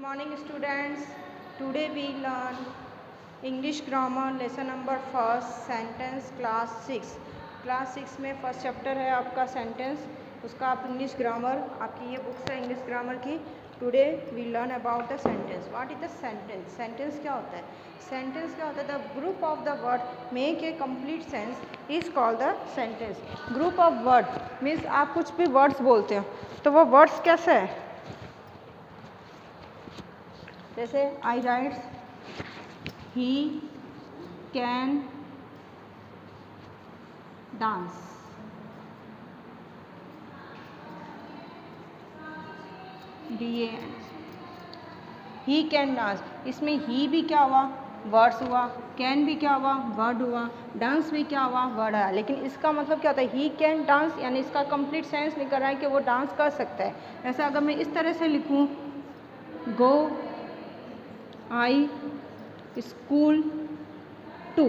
morning students. Today we learn English grammar lesson number first sentence class 6. Class 6 में first chapter है आपका sentence, उसका आप English grammar, आपकी ये बुक्स है इंग्लिश ग्रामर की. Today we learn about the sentence. What is the sentence? Sentence क्या होता है? सेंटेंस क्या होता है? The group of the word make a complete sense is called the sentence. Group of word means आप कुछ भी वर्ड्स बोलते हो तो वो वर्ड्स कैसे है? जैसे I writes he can dance. He can dance, इसमें ही भी क्या हुआ? वर्ड्स हुआ. कैन भी क्या हुआ? वर्ड हुआ. डांस भी क्या हुआ? वर्ड आया. लेकिन इसका मतलब क्या होता है? ही कैन डांस यानी इसका कंप्लीट सेंस निकल रहा है कि वो डांस कर सकता है. ऐसा अगर मैं इस तरह से लिखूं, गो आई स्कूल टू,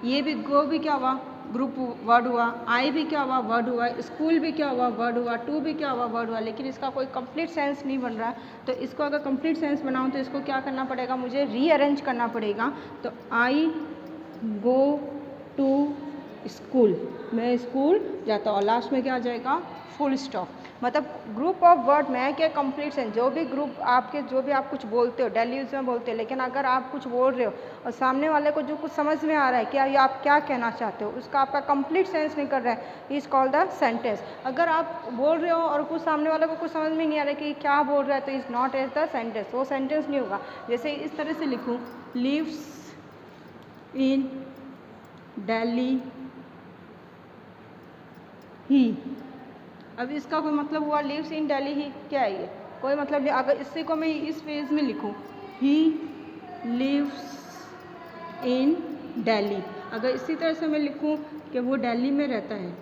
ये भी गो भी क्या हुआ? ग्रुप वर्ड हुआ. आई भी क्या हुआ? वर्ड हुआ. स्कूल भी क्या हुआ? वर्ड हुआ. टू भी क्या हुआ? वर्ड हुआ. लेकिन इसका कोई कंप्लीट सेंस नहीं बन रहा. तो इसको अगर कंप्लीट सेंस बनाऊं तो इसको क्या करना पड़ेगा? मुझे रीअरेंज करना पड़ेगा. तो आई गो टू स्कूल, मैं स्कूल जाता हूँ. लास्ट में क्या आ जाएगा? Full stop. मतलब ग्रुप ऑफ वर्ड में क्या कंप्लीट सेंस, जो भी ग्रुप आपके, जो भी आप कुछ बोलते हो डेली यूज में बोलते हो, लेकिन अगर आप कुछ बोल रहे हो और सामने वाले को जो कुछ समझ में आ रहा है क्या, ये आप क्या कहना चाहते हो, उसका आपका कंप्लीट सेंस नहीं कर रहा है, इज कॉल्ड द सेंटेंस. अगर आप बोल रहे हो और कुछ सामने वाले को कुछ समझ में नहीं आ रहा है कि क्या बोल रहा है, तो is not as the sentence, वो सेंटेंस नहीं होगा. जैसे इस तरह से लिखूँ, लिव्स इन दिल्ली ही. अब इसका कोई मतलब हुआ? लिव्स इन दिल्ली ही क्या है? ये कोई मतलब नहीं. अगर इसी को मैं इस फेज में लिखूं, ही लिव्स इन दिल्ली, अगर इसी तरह से मैं लिखूं कि वो दिल्ली में रहता है,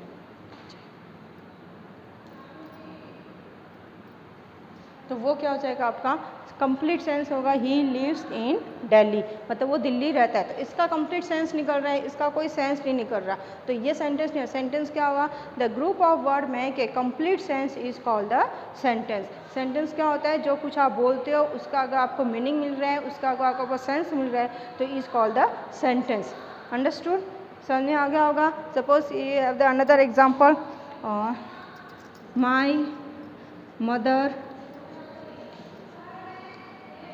तो वो क्या हो जाएगा? आपका कंप्लीट सेंस होगा ही लिव्स इन दिल्ली, मतलब वो दिल्ली रहता है. तो इसका कंप्लीट सेंस निकल रहा है, इसका कोई सेंस नहीं निकल रहा. तो ये सेंटेंस नहीं है. सेंटेंस क्या हुआ? The group of word make a complete sense is called the sentence. Sentence क्या होता है? जो कुछ आप बोलते हो उसका अगर आपको मीनिंग मिल रहा है, उसका अगर आपको सेंस मिल रहा है, तो is called the sentence. Understood? समझ में आ गया होगा. सपोज ये have the another example, my mother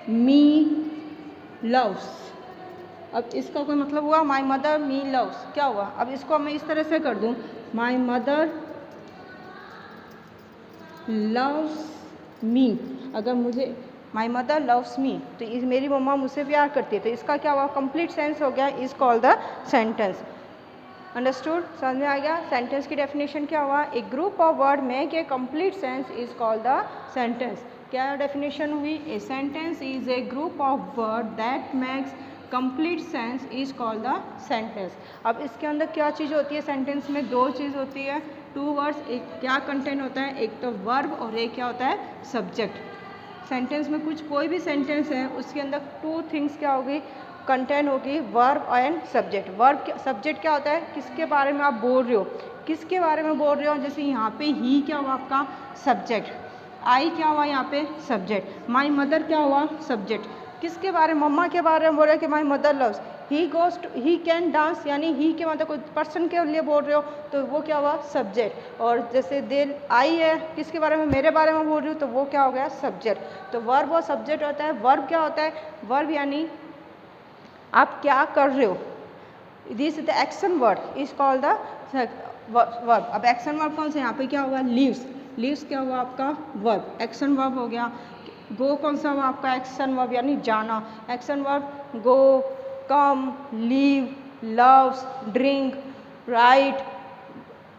me loves. अब इसका कोई मतलब हुआ? माई मदर मी लव्स क्या हुआ? अब इसको मैं इस तरह से कर दूं, माई मदर लव्स मी. अगर मुझे माई मदर लव्स मी, तो मेरी मम्मा मुझसे प्यार करती है, तो इसका क्या हुआ? कंप्लीट सेंस हो गया, is called the sentence. Understood? समझ में आ गया? सेंटेंस की डेफिनेशन क्या हुआ? A group of word make a complete sense is called the sentence. क्या डेफिनेशन हुई? A sentence is a group of word that makes complete sense is called the sentence. अब इसके अंदर क्या चीज़ होती है? सेंटेंस में दो चीज़ होती है, टू वर्ड्स. एक क्या कंटेंट होता है? एक तो वर्ब और एक क्या होता है? सब्जेक्ट. सेंटेंस में कुछ कोई भी सेंटेंस है उसके अंदर टू थिंग्स क्या होगी? कंटेंट होगी, verb and subject. Verb subject क्या होता है? किसके बारे में आप बोल रहे हो, किसके बारे में बोल रहे हो. जैसे यहाँ पे ही क्या हुआ? आपका सब्जेक्ट. आई क्या हुआ? यहाँ पे सब्जेक्ट. माई मदर क्या हुआ? सब्जेक्ट. किसके बारे में? मम्मा के बारे में बोल रहे हो कि my mother loves. He goes to, he can dance, यानी ही के मतलब कोई पर्सन के लिए बोल रहे हो, तो वो क्या हुआ? सब्जेक्ट. और जैसे दे आई है, किसके बारे में? मेरे बारे में बोल रही हूँ, तो वो क्या हो गया? सब्जेक्ट. तो वर्ब और सब्जेक्ट होता है. वर्ब क्या होता है? वर्ब यानी आप क्या कर रहे हो. This is the action word is called the verb. अब एक्शन वर्ब कौन सा? यहाँ पे क्या हुआ? लीव्स. लीव्स क्या हुआ? आपका वर्ब, एक्शन वर्ब हो गया. गो कौन सा हुआ? आपका एक्शन वर्ब यानी जाना. एक्शन वर्ब गो, कम, लीव, लव्स, ड्रिंक, राइट,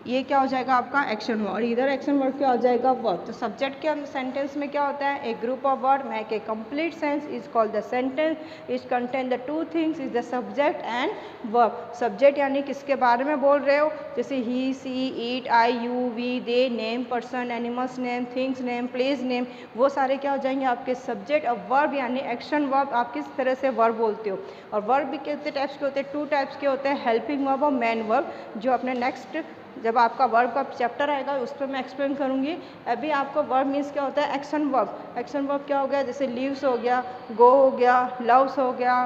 ये क्या हो जाएगा? आपका एक्शन वर्ड. और इधर एक्शन वर्ड क्या हो जाएगा? वर्ब. तो सब्जेक्ट के सेंटेंस में क्या होता है? A group of word make a complete sense is called the sentence. Is contain the two things is the subject and verb. Subject यानी किसके बारे में बोल रहे हो, जैसे he, she, it, I, you, we, they, name, person, animals name, things name, place name, वो सारे क्या हो जाएंगे? आपके सब्जेक्ट. और वर्ब यानी एक्शन वर्ब, आप किस तरह से वर्ब बोलते हो. और वर्ब भी कितने टाइप्स के होते हैं? टू टाइप्स के होते हैं, हेल्पिंग वर्ब और मेन वर्ब, जो अपने नेक्स्ट जब आपका वर्ब का चैप्टर आएगा उस पर मैं एक्सप्लेन करूँगी। अभी आपको वर्ब मीन्स क्या होता है, एक्शन वर्ब। एक्शन वर्ब क्या हो गया, जैसे लीव्स हो गया, गो हो गया, लव्स हो गया,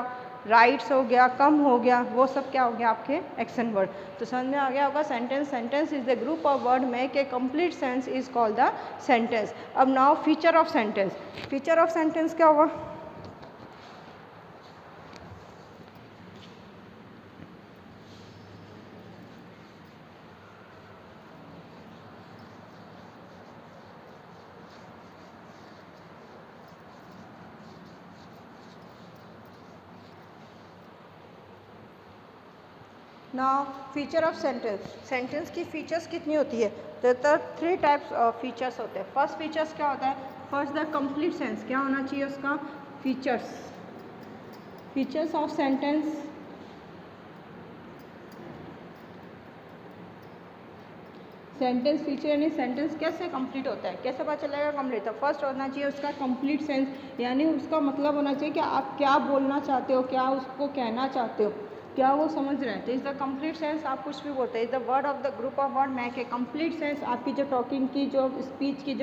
राइट्स हो गया, कम हो गया, वो सब क्या हो गया आपके एक्शन वर्ड। तो समझ में आ गया होगा। Sentence, sentence is the group of word make a complete sense is called the sentence. अब now feature of sentence. Feature of sentence क्या होगा, now feature of sentence. Sentence की फीचर्स कितनी होती है, तो 3 टाइप्स ऑफ फीचर्स होते हैं। फर्स्ट फीचर्स क्या होता है, फर्स्ट द कंप्लीट सेंस, क्या होना चाहिए उसका features. Features of sentence, sentence feature यानी सेंटेंस कैसे कंप्लीट होता है, कैसे पता चलेगा कंप्लीट। तो फर्स्ट होना चाहिए उसका कंप्लीट सेंस, यानी उसका मतलब होना चाहिए कि आप क्या बोलना चाहते हो, क्या उसको कहना चाहते हो, क्या वो समझ रहे हैं। तो इज द कंप्लीट सेंस, आप कुछ भी बोलते हैं, is the word of the group of word make a complete sense. आपकी जो टॉकिंग की, जो स्पीच की,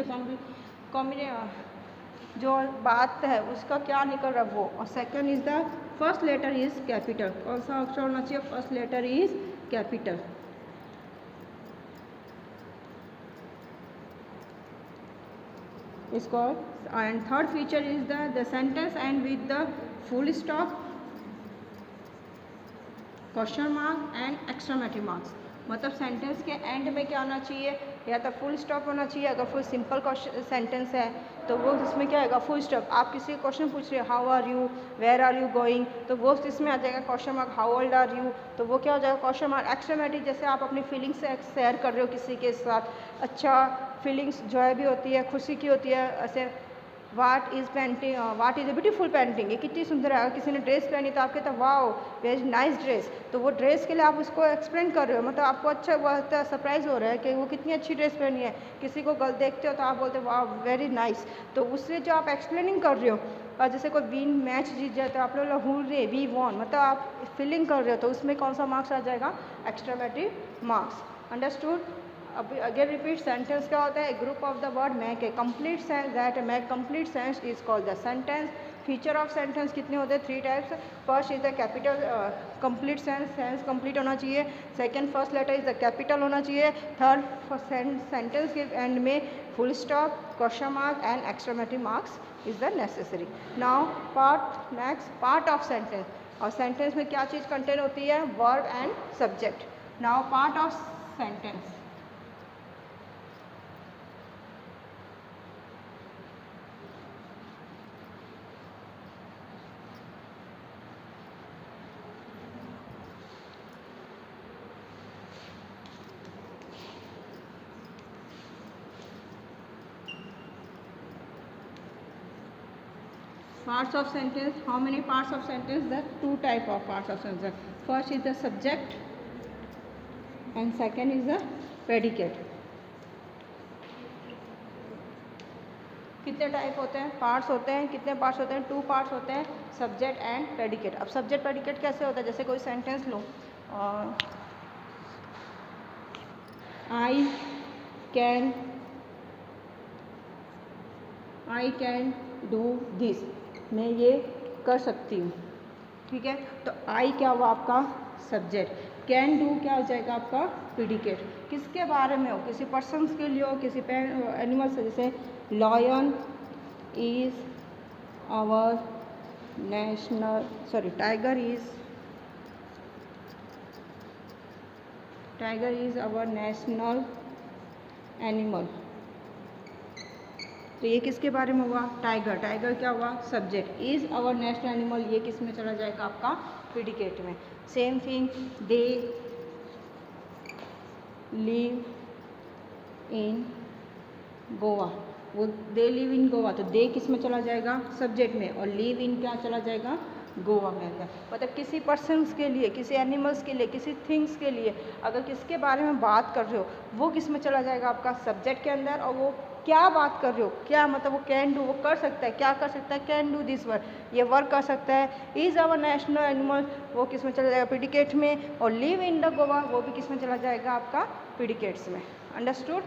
जो बात है उसका क्या निकल रहा है वो। और second is the first letter is capital. कौन सा अक्षर होना चाहिए, first letter is capital. is called, and third feature is the sentence end with the full stop, question mark and exclamatory marks. मतलब सेंटेंस के एंड में क्या होना चाहिए, या तो फुल स्टॉप होना चाहिए। अगर फुल सिंपल क्वेश्चन सेंटेंस है तो वो इसमें क्या आएगा, फुल स्टॉप। आप किसी का क्वेश्चन पूछ रहे हो, how are you, where are you going, तो वो इसमें आ जाएगा question mark, how old are you, तो वो क्या हो जाएगा क्वेश्चन मार्क। एक्सक्लेमेटरी, जैसे आप अपनी फीलिंग्स शेयर कर रहे हो किसी के साथ, अच्छा फीलिंग्स जो भी होती है, खुशी की होती है, ऐसे what is painting, what is a beautiful painting, ये कितनी सुंदर है। अगर किसी ने ड्रेस पहनी तो आप कहते हैं वाओ वेरी नाइस ड्रेस, तो वो ड्रेस के लिए आप उसको एक्सप्लेन कर रहे हो, मतलब आपको अच्छा वो सरप्राइज हो रहा है कि वो कितनी अच्छी ड्रेस पहनी है। किसी को गल देखते हो तो आप बोलते हो वाओ वेरी नाइस, तो उससे जो आप एक्सप्लेनिंग कर रहे हो। और जैसे कोई विन मैच जीत जाए तो आप लोग हु रे वी वॉन, मतलब आप फीलिंग कर रहे हो, तो उसमें कौन सा मार्क्स आ जाएगा, एक्स्ट्रामेटिव मार्क्स। अंडरस्टूड। अभी अगेन रिपीट, सेंटेंस क्या होता है, group of the word make a complete sense, that make complete sense is called the sentence. Feature of sentence कितने होते हैं, 3 types. First is the capital complete sense, sense complete होना चाहिए। Second first letter is the capital होना चाहिए। Third sentence के end में full stop, question mark and exclamatory marks is the necessary. Now part, next part of sentence. और sentence में क्या चीज़ contain होती है, verb and subject. Now part of sentence. Parts of sentence, how many parts of sentence? There are 2 type of parts of sentence. First is the subject and second is the predicate. कितने type होते हैं, parts होते हैं, कितने parts होते हैं, 2 parts होते हैं, सब्जेक्ट एंड प्रेडिकेट। अब सब्जेक्ट प्रेडिकेट कैसे होता है, जैसे कोई sentence low, I can do this, मैं ये कर सकती हूँ, ठीक है। तो आई क्या हुआ आपका सब्जेक्ट, कैन डू क्या हो जाएगा आपका प्रेडिकेट। किसके बारे में हो, किसी पर्सन्स के लिए हो, किसी एनिमल से, जैसे lion is our national, sorry tiger is our national animal. तो ये किसके बारे में हुआ, टाइगर। टाइगर क्या हुआ subject, is our national animal, ये किस में चला जाएगा आपका प्रेडिकेट में। Same thing, they live in Goa, वो दे लिव इन गोवा, तो दे किस में चला जाएगा सब्जेक्ट में, और लिव इन क्या चला जाएगा गोवा में अंदर। मतलब किसी पर्सन्स के लिए, किसी एनिमल्स के लिए, किसी थिंग्स के लिए अगर किसके बारे में बात कर रहे हो, वो किस में चला जाएगा आपका सब्जेक्ट के अंदर, और वो क्या बात कर रहे हो, क्या मतलब वो कैन डू, वो कर सकता है, क्या कर सकता है, कैन डू दिस वर्क, ये वर्क कर सकता है। इज़ आवर नेशनल एनिमल, वो किस में चला जाएगा, प्रीडिकेट में। और लिव इन द गोवा, वो भी किस में चला जाएगा आपका, प्रीडिकेट्स में। अंडरस्टूड,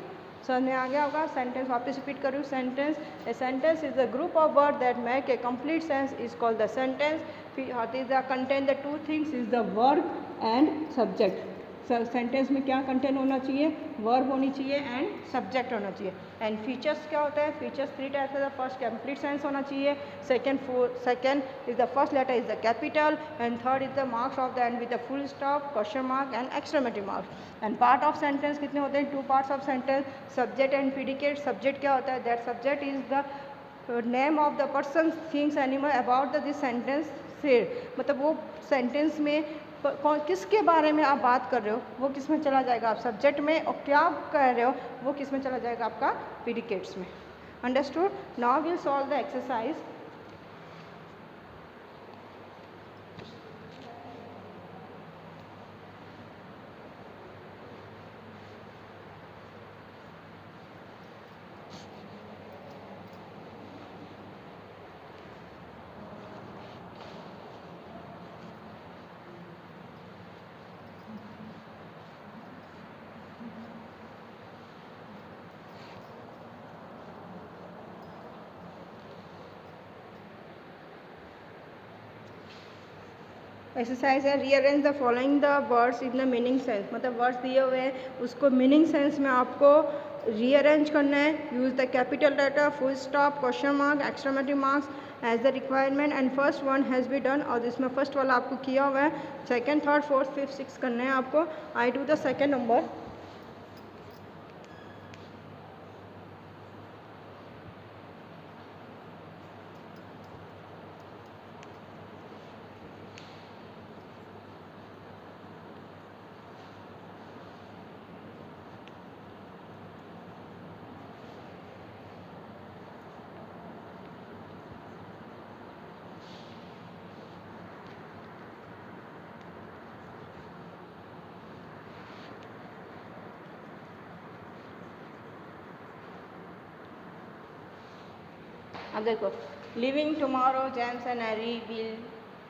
समझ में आ गया होगा। सेंटेंस वापस रिपीट करूँ, sentence, A sentence is the group of word that make a complete sense is called the sentence. What is the content, the two things is the verb and subject. Sentence में क्या content होना चाहिए, verb होनी चाहिए and subject होना चाहिए। And features क्या होता है, फीचर्स 3 टाइप्स है। फर्स्ट कंप्लीट सेंस होना चाहिए, second is the first letter is the capital, and third is the marks of the end with the full stop, question mark and exclamatory mark. And part of sentence कितने होते हैं, 2 parts of sentence, subject and predicate. Subject क्या होता है, that subject is the name of the person, things, animal about the this sentence said, मतलब वो sentence में किसके बारे में आप बात कर रहे हो, वो किस में चला जाएगा, आप सब्जेक्ट में, और क्या आप कह रहे हो वो किस में चला जाएगा, आपका प्रीडिकेट्स में। Understood, now will solve the exercise. Exercise है, rearrange the following the words in the meaning sense, मतलब वर्ड्स दिए हुए हैं उसको मीनिंग सेंस में आपको रीअरेंज करना है। Use the capital letter, full stop, question mark, exclamatory marks as the requirement. And first one has be done, और इसमें फर्स्ट वाला आपको किया हुआ है। Second, third, fourth, fifth, six करना है आपको। I do the second number. अब देखो, living tomorrow James and Harry will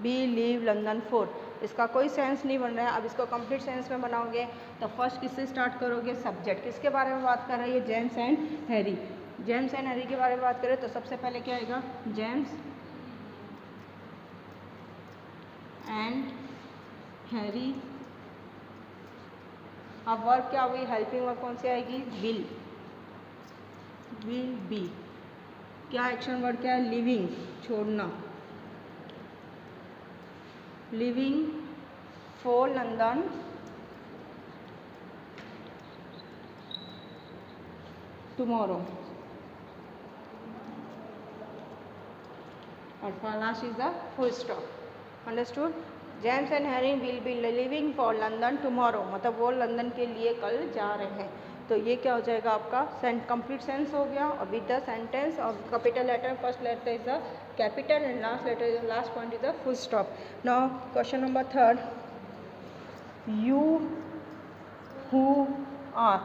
be leave London for, इसका कोई सेंस नहीं बन रहा है। अब इसको कंप्लीट सेंस में बनाओगे तो फर्स्ट किससे स्टार्ट करोगे, सब्जेक्ट। किसके बारे में बात कर रहा है ये, James and Harry. James and Harry के बारे में बात करें तो सबसे पहले क्या आएगा, जेम्स एंड हैरी। अब वर्ब क्या हुई, हेल्पिंग वर्ब कौन सी आएगी, विल, विल बी। क्या एक्शन वर्ड क्या है, लिविंग, छोड़ना, लिविंग फॉर लंदन टुमारो। और last is the full stop. Understood, James and Harry will B living for London tomorrow, मतलब वो लंदन के लिए कल जा रहे हैं। तो ये क्या हो जाएगा आपका कंप्लीट सेंस हो गया। और with the sentence of capital letter, first letter is the capital and last letter is last point is the full stop. Now question number third, you who are.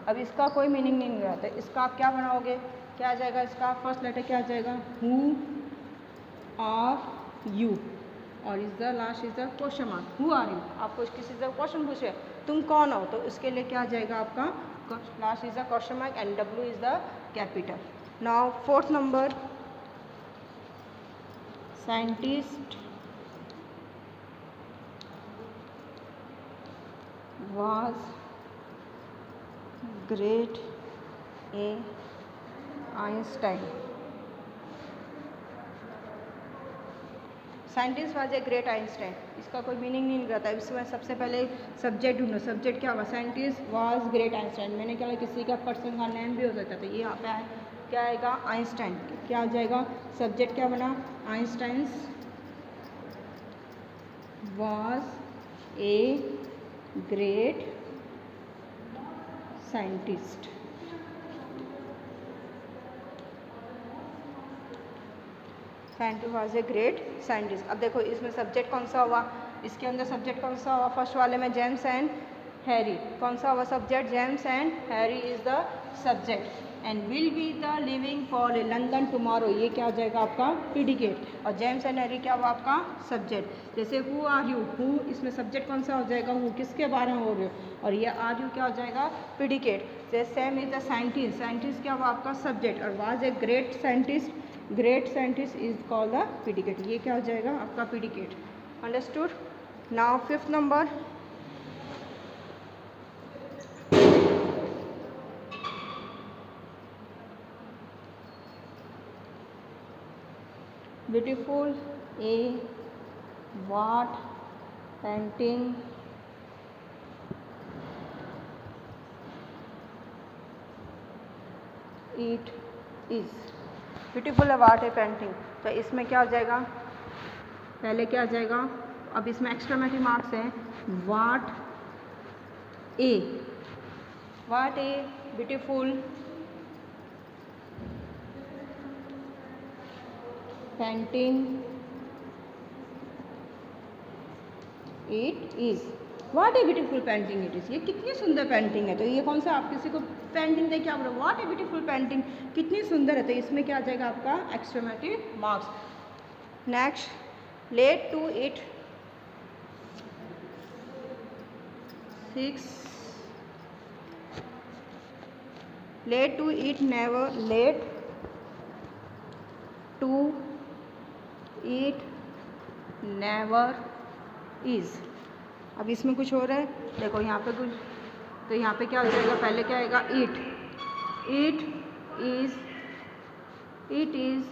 अब इसका कोई मीनिंग नहीं रहता, इसका आप क्या बनाओगे, क्या आ जाएगा इसका, फर्स्ट लेटर क्या आ जाएगा, हु आर यू, और is the last is the question mark, who are you. आपको किसी से क्वेश्चन पूछे तुम कौन हो, तो इसके लिए क्या आ जाएगा आपका, last is the question mark and W is the capital. Now fourth number, scientist was great a Einstein. Scientist was a great Einstein, इसका कोई मीनिंग नहीं रहता है। इसमें सबसे पहले सब्जेक्ट ढूंढो, सब्जेक्ट क्या हुआ, साइंटिस्ट वाज ग्रेट आइंस्टाइन। मैंने क्या किसी का पर्सन का नेम भी हो सकता था, ये यहाँ पे है क्या आएगा, आइंस्टाइन। क्या आ जाएगा, सब्जेक्ट क्या बना, Einstein's was a great scientist. Scientist was a great scientist. अब देखो इसमें सब्जेक्ट कौन सा हुआ, इसके अंदर सब्जेक्ट कौन सा हुआ, फर्स्ट वाले में जेम्स एंड हैरी, कौन सा हुआ subject, James and Harry is the subject. And will be the living for London tomorrow, ये क्या हो जाएगा आपका प्रीडिकेट, और जेम्स एंड हैरी क्या हुआ आपका सब्जेक्ट। जैसे हु आर यू, हु इसमें सब्जेक्ट कौन सा हो जाएगा, हु किसके बारे में हो रहे हो, और ये आर यू क्या हो जाएगा प्रीडिकेट। जैसे same is the scientist, scientist क्या हुआ आपका सब्जेक्ट, और was a great scientist, great scientist is called the predicate, ये क्या हो जाएगा आपका predicate. Understood. Now fifth number, beautiful, a what, painting, it is, beautiful a what a painting, तो इसमें क्या हो जाएगा, पहले क्या आ जाएगा, अब इसमें एक्सक्लेमेटरी मार्क्स हैं, what a, what a beautiful painting it is, what a beautiful painting it is, ये कितनी सुंदर पेंटिंग है। तो ये कौन सा, आप किसी को पेंटिंग देख के आप बोलो व्हाट ए ब्यूटीफुल पेंटिंग, कितनी सुंदर है, तो इसमें क्या आ जाएगा आपका exclamatory marks. Next, late too it 6, late too it never, late too it never is. अब इसमें कुछ हो रहा है, देखो यहाँ पे कुछ, तो यहाँ पे क्या हो जाएगा, पहले क्या आएगा it, it is, it is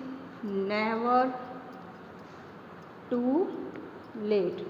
never too late,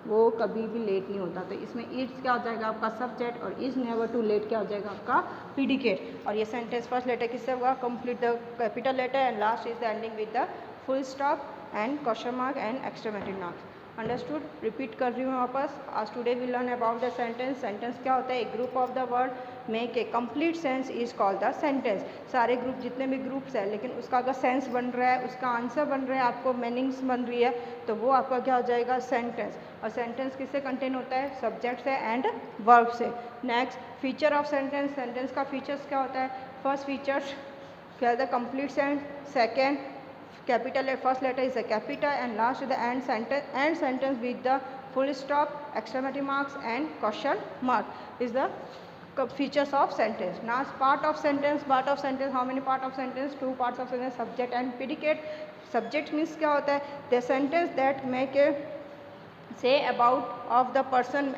वो कभी भी लेट नहीं होता, तो इसमें इट्स क्या हो जाएगा आपका सब्जेक्ट, और इज़ नेवर टू लेट क्या हो जाएगा आपका प्रीडिकेट। और ये सेंटेंस फर्स्ट लेटर किससे होगा, complete the capital letter and last is the ending with the full stop and question mark and exclamatory marks. Understood. Repeat कर रही हूँ वापस। आज today we learn about the sentence. Sentence क्या होता है, a group of the word make a complete sense is called the sentence. सारे group जितने भी ग्रुप्स हैं, लेकिन उसका अगर सेंस बन रहा है, उसका आंसर बन रहा है, आपको मीनिंग्स बन रही है, तो वो आपका क्या हो जाएगा सेंटेंस। और सेंटेंस किससे कंटेन होता है, सब्जेक्ट से एंड वर्ब से। Next, feature of sentence. Sentence का फीचर्स क्या होता है, फर्स्ट फीचर्स क्या है, the complete sense, second capital first letter is a capital and last is the end sentence with the full stop, exclamatory marks and question mark is the features of sentence. Now part of sentence, how many part of sentence, two parts of sentence, subject and predicate. Subject means क्या होता है, the sentence that make a say about of the person,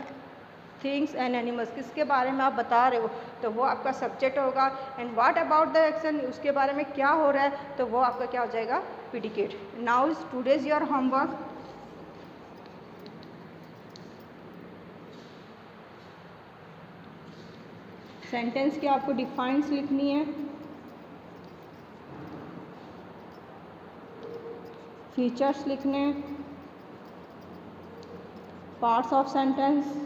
things and animals, किसके बारे में आप बता रहे हो, तो वो आपका सब्जेक्ट होगा। And what about the action, उसके बारे में क्या हो रहा है, तो वो आपका क्या हो जाएगा predicate. Now is today's your homework. Sentence की आपको डिफाइंस लिखनी है, फीचर्स लिखने, parts of sentence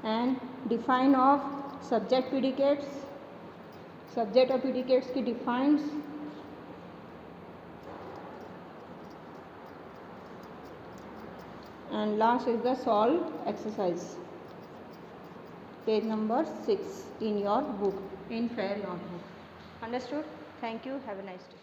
and define of subject predicates, subject और प्रीडिकेट्स की defines, and last is the solve exercise, page number 6 in your book, in fair notebook. Understood. Thank you, have a nice day.